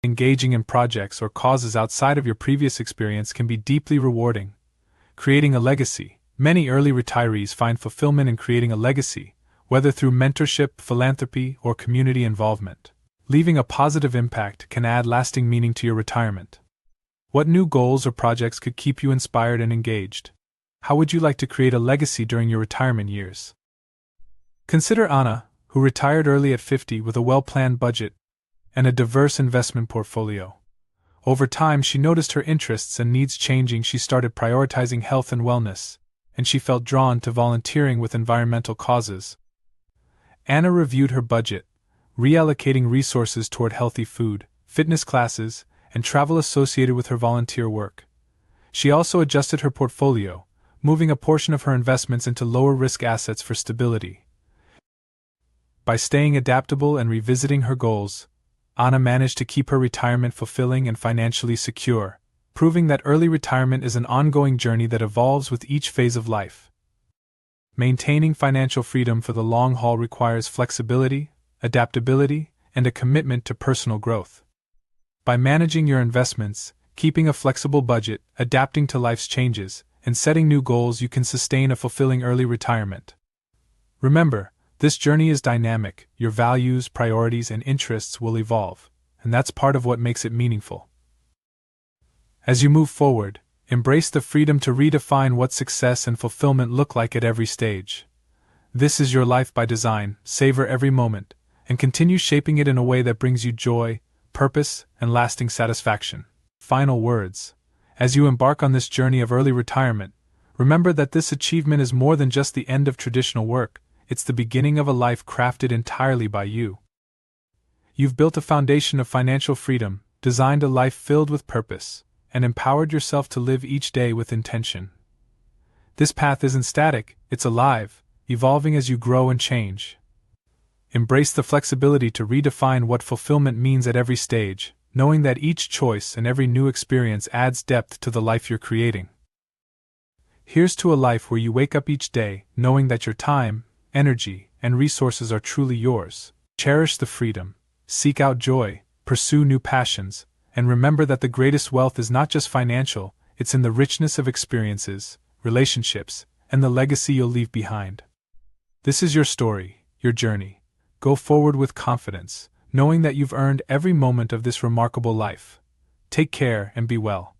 Engaging in projects or causes outside of your previous experience can be deeply rewarding. Creating a legacy. Many early retirees find fulfillment in creating a legacy, whether through mentorship, philanthropy, or community involvement. Leaving a positive impact can add lasting meaning to your retirement. What new goals or projects could keep you inspired and engaged? How would you like to create a legacy during your retirement years? Consider Anna, who retired early at 50 with a well-planned budget and a diverse investment portfolio. Over time, she noticed her interests and needs changing. She started prioritizing health and wellness, and she felt drawn to volunteering with environmental causes. Anna reviewed her budget, reallocating resources toward healthy food, fitness classes, and travel associated with her volunteer work. She also adjusted her portfolio, moving a portion of her investments into lower-risk assets for stability. By staying adaptable and revisiting her goals, Anna managed to keep her retirement fulfilling and financially secure, proving that early retirement is an ongoing journey that evolves with each phase of life. Maintaining financial freedom for the long haul requires flexibility, adaptability, and a commitment to personal growth. By managing your investments, keeping a flexible budget, adapting to life's changes, and setting new goals, you can sustain a fulfilling early retirement. Remember, this journey is dynamic. Your values, priorities, and interests will evolve, and that's part of what makes it meaningful. As you move forward, embrace the freedom to redefine what success and fulfillment look like at every stage. This is your life by design. Savor every moment, and continue shaping it in a way that brings you joy, purpose, and lasting satisfaction. Final words. As you embark on this journey of early retirement, remember that this achievement is more than just the end of traditional work. It's the beginning of a life crafted entirely by you. You've built a foundation of financial freedom, designed a life filled with purpose, and empowered yourself to live each day with intention. This path isn't static, it's alive, evolving as you grow and change. Embrace the flexibility to redefine what fulfillment means at every stage, knowing that each choice and every new experience adds depth to the life you're creating. Here's to a life where you wake up each day knowing that your time, energy, and resources are truly yours. Cherish the freedom, seek out joy, pursue new passions, and remember that the greatest wealth is not just financial, it's in the richness of experiences, relationships, and the legacy you'll leave behind. This is your story, your journey. Go forward with confidence, knowing that you've earned every moment of this remarkable life. Take care and be well.